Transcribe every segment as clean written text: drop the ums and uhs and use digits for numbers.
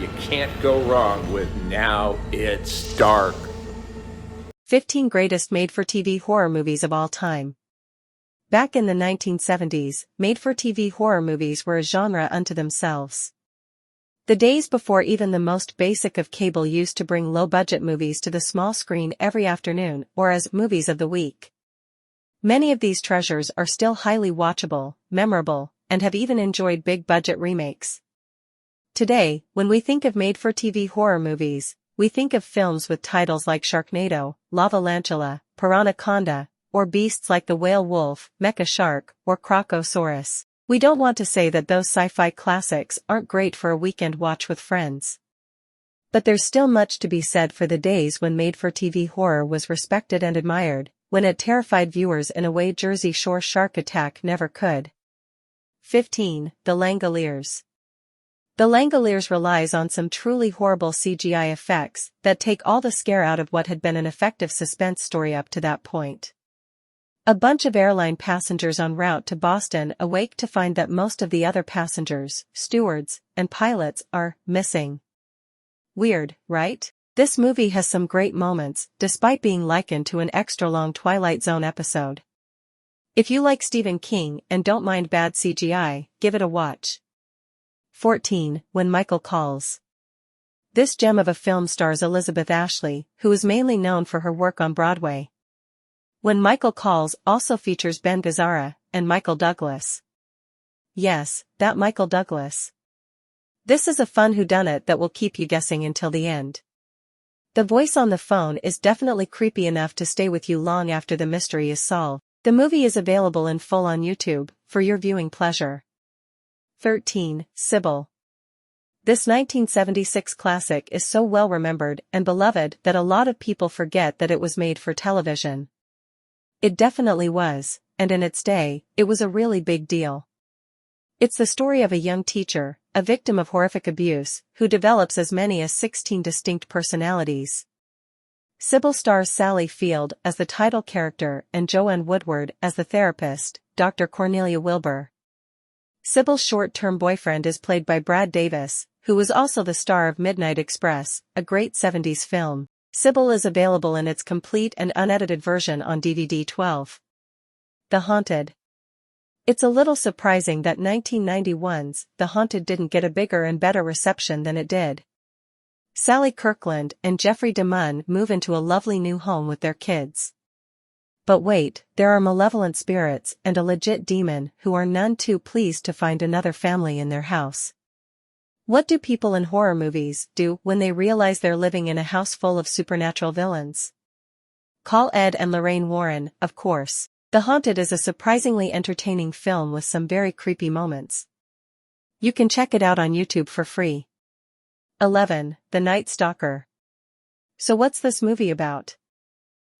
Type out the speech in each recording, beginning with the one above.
You can't go wrong with Now It's Dark. 15 Greatest Made-for-TV Horror Movies of All Time. Back in the 1970s, made-for-TV horror movies were a genre unto themselves. The days before even the most basic of cable used to bring low-budget movies to the small screen every afternoon or as movies of the week. Many of these treasures are still highly watchable, memorable, and have even enjoyed big-budget remakes. Today, when we think of made-for-TV horror movies, we think of films with titles like Sharknado, Lavalantula, Piranhaconda, or beasts like the whale wolf, Mecha Shark, or Crocosaurus. We don't want to say that those sci-fi classics aren't great for a weekend watch with friends. But there's still much to be said for the days when made-for-TV horror was respected and admired, when it terrified viewers in a way Jersey Shore Shark Attack never could. 15. The Langoliers. The Langoliers relies on some truly horrible CGI effects that take all the scare out of what had been an effective suspense story up to that point. A bunch of airline passengers en route to Boston awake to find that most of the other passengers, stewards, and pilots are missing. Weird, right? This movie has some great moments, despite being likened to an extra-long Twilight Zone episode. If you like Stephen King and don't mind bad CGI, give it a watch. 14. When Michael Calls. This gem of a film stars Elizabeth Ashley, who is mainly known for her work on Broadway. When Michael Calls also features Ben Gazzara and Michael Douglas. Yes, that Michael Douglas. This is a fun whodunit that will keep you guessing until the end. The voice on the phone is definitely creepy enough to stay with you long after the mystery is solved. The movie is available in full on YouTube, for your viewing pleasure. 13. Sybil. This 1976 classic is so well remembered and beloved that a lot of people forget that it was made for television. It definitely was, and in its day, it was a really big deal. It's the story of a young teacher, a victim of horrific abuse, who develops as many as 16 distinct personalities. Sybil stars Sally Field as the title character and Joanne Woodward as the therapist, Dr. Cornelia Wilbur. Sybil's short-term boyfriend is played by Brad Davis, who was also the star of Midnight Express, a great 70s film. Sybil is available in its complete and unedited version on DVD 12. The Haunted. It's a little surprising that 1991's The Haunted didn't get a bigger and better reception than it did. Sally Kirkland and Jeffrey DeMunn move into a lovely new home with their kids. But wait, there are malevolent spirits and a legit demon who are none too pleased to find another family in their house. What do people in horror movies do when they realize they're living in a house full of supernatural villains? Call Ed and Lorraine Warren, of course. The Haunted is a surprisingly entertaining film with some very creepy moments. You can check it out on YouTube for free. 11. The Night Stalker. So what's this movie about?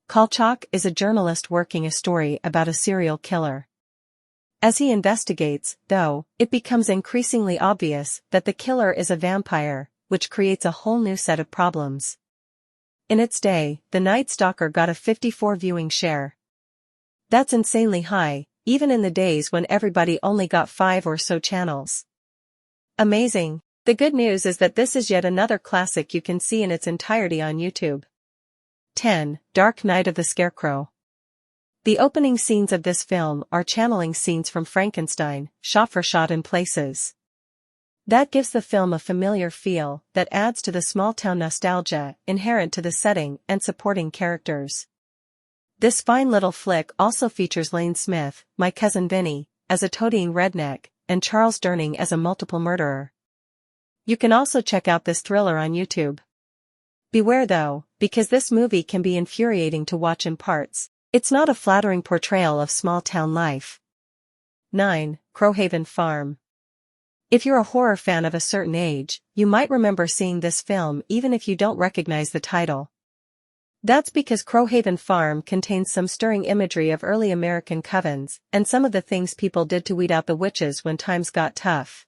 Kolchak is a journalist working a story about a serial killer. As he investigates, though, it becomes increasingly obvious that the killer is a vampire, which creates a whole new set of problems. In its day, The Night Stalker got a 54 viewing share. That's insanely high, even in the days when everybody only got 5 or so channels. Amazing. The good news is that this is yet another classic you can see in its entirety on YouTube. 10. Dark Night of the Scarecrow. The opening scenes of this film are channeling scenes from Frankenstein, shot for shot in places. That gives the film a familiar feel that adds to the small-town nostalgia inherent to the setting and supporting characters. This fine little flick also features Lane Smith, My Cousin Vinny, as a toadying redneck, and Charles Durning as a multiple murderer. You can also check out this thriller on YouTube. Beware though, because this movie can be infuriating to watch in parts. It's not a flattering portrayal of small-town life. 9. Crowhaven Farm. If you're a horror fan of a certain age, you might remember seeing this film even if you don't recognize the title. That's because Crowhaven Farm contains some stirring imagery of early American covens and some of the things people did to weed out the witches when times got tough.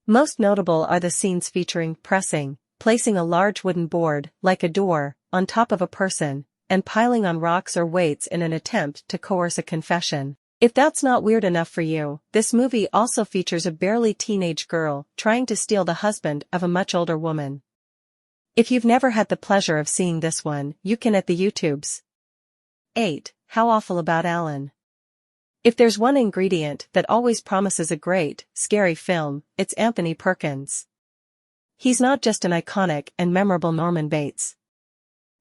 Most notable are the scenes featuring pressing, placing a large wooden board, like a door, on top of a person, and piling on rocks or weights in an attempt to coerce a confession. If that's not weird enough for you, this movie also features a barely teenage girl trying to steal the husband of a much older woman. If you've never had the pleasure of seeing this one, you can at the YouTubes. 8. How Awful About Alan. If there's one ingredient that always promises a great, scary film, it's Anthony Perkins. He's not just an iconic and memorable Norman Bates.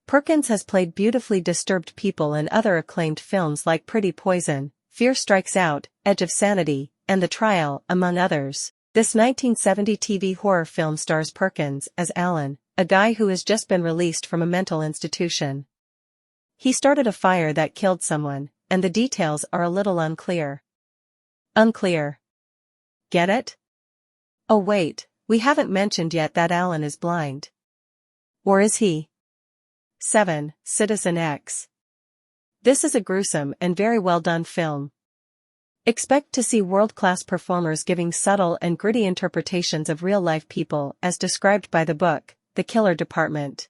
Perkins has played beautifully disturbed people in other acclaimed films like Pretty Poison, Fear Strikes Out, Edge of Sanity, and The Trial, among others. This 1970 TV horror film stars Perkins as Alan, a guy who has just been released from a mental institution. He started a fire that killed someone, and the details are a little unclear. Unclear. Get it? Oh wait, we haven't mentioned yet that Alan is blind. Or is he? 7. Citizen X. This is a gruesome and very well done film. Expect to see world-class performers giving subtle and gritty interpretations of real-life people as described by the book, The Killer Department.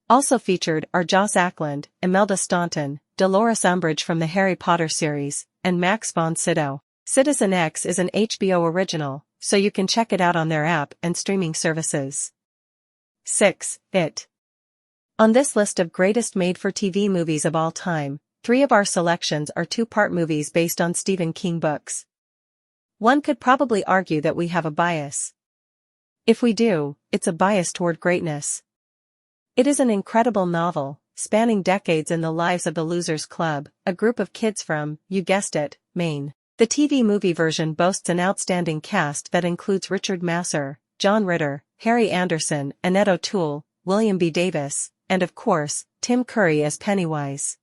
Also featured are Joss Ackland, Imelda Staunton, Dolores Umbridge from the Harry Potter series, and Max von Sydow. Citizen X is an HBO original, so you can check it out on their app and streaming services. 6. It. On this list of greatest made-for-TV movies of all time, 3 of our selections are two-part movies based on Stephen King books. One could probably argue that we have a bias. If we do, it's a bias toward greatness. It is an incredible novel, spanning decades in the lives of the Losers Club, a group of kids from, you guessed it, Maine. The TV movie version boasts an outstanding cast that includes Richard Masur, John Ritter, Harry Anderson, Annette O'Toole, William B. Davis, and of course, Tim Curry as Pennywise.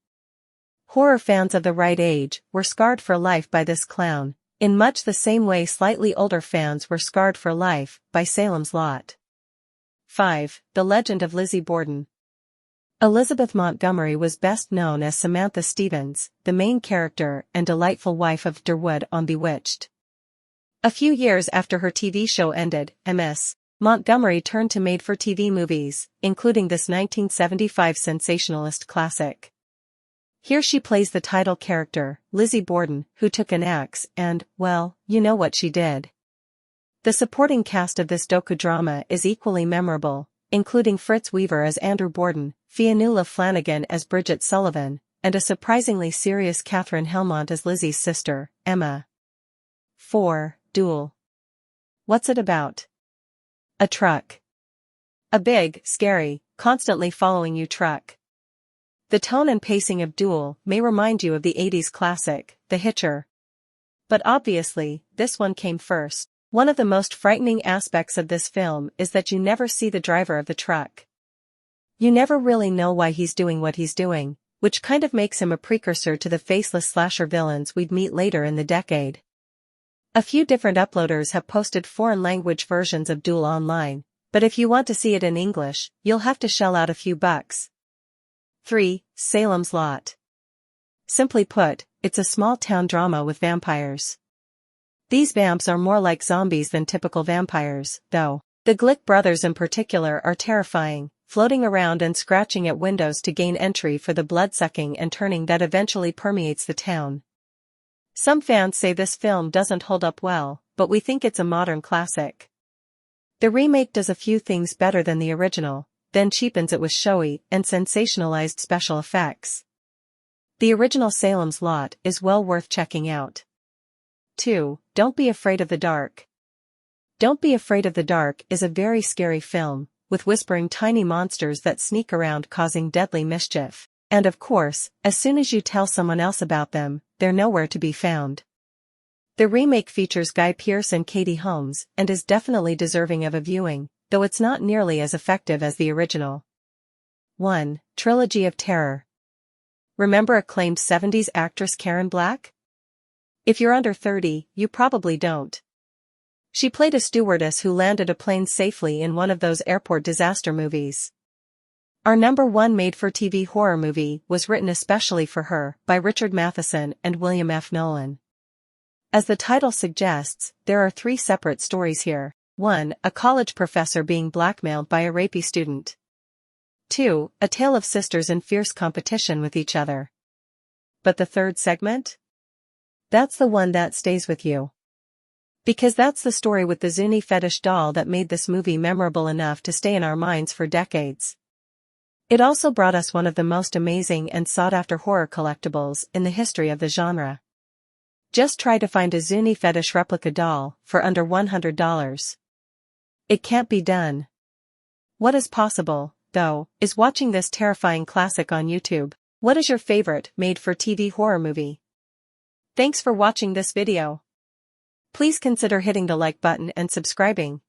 Horror fans of the right age were scarred for life by this clown, in much the same way slightly older fans were scarred for life by Salem's Lot. 5. The Legend of Lizzie Borden. Elizabeth Montgomery was best known as Samantha Stevens, the main character and delightful wife of Durwood on Bewitched. A few years after her TV show ended, Ms. Montgomery turned to made-for-TV movies, including this 1975 sensationalist classic. Here she plays the title character, Lizzie Borden, who took an axe and, well, you know what she did. The supporting cast of this docudrama is equally memorable, including Fritz Weaver as Andrew Borden, Fionnuala Flanagan as Bridget Sullivan, and a surprisingly serious Catherine Helmont as Lizzie's sister, Emma. 4. Duel. What's it about? A truck. A big, scary, constantly following you truck. The tone and pacing of Duel may remind you of the 80s classic, The Hitcher. But obviously, this one came first. One of the most frightening aspects of this film is that you never see the driver of the truck. You never really know why he's doing what he's doing, which kind of makes him a precursor to the faceless slasher villains we'd meet later in the decade. A few different uploaders have posted foreign-language versions of Duel online, but if you want to see it in English, you'll have to shell out a few bucks. 3. Salem's Lot. Simply put, it's a small-town drama with vampires. These vamps are more like zombies than typical vampires, though. The Glick brothers in particular are terrifying, floating around and scratching at windows to gain entry for the blood-sucking and turning that eventually permeates the town. Some fans say this film doesn't hold up well, but we think it's a modern classic. The remake does a few things better than the original, then cheapens it with showy and sensationalized special effects. The original Salem's Lot is well worth checking out. 2. Don't Be Afraid of the Dark. Don't Be Afraid of the Dark is a very scary film, with whispering tiny monsters that sneak around causing deadly mischief. And of course, as soon as you tell someone else about them, they're nowhere to be found. The remake features Guy Pearce and Katie Holmes and is definitely deserving of a viewing, though it's not nearly as effective as the original. 1. Trilogy of Terror. Remember acclaimed 70s actress Karen Black? If you're under 30, you probably don't. She played a stewardess who landed a plane safely in one of those airport disaster movies. Our #1 made-for-TV horror movie was written especially for her by Richard Matheson and William F. Nolan. As the title suggests, there are 3 separate stories here. 1. A college professor being blackmailed by a rapey student. 2. A tale of sisters in fierce competition with each other. But the third segment? That's the one that stays with you. Because that's the story with the Zuni fetish doll that made this movie memorable enough to stay in our minds for decades. It also brought us one of the most amazing and sought-after horror collectibles in the history of the genre. Just try to find a Zuni fetish replica doll for under $100. It can't be done. What is possible, though, is watching this terrifying classic on YouTube. What is your favorite made-for-TV horror movie? Thanks for watching this video. Please consider hitting the like button and subscribing.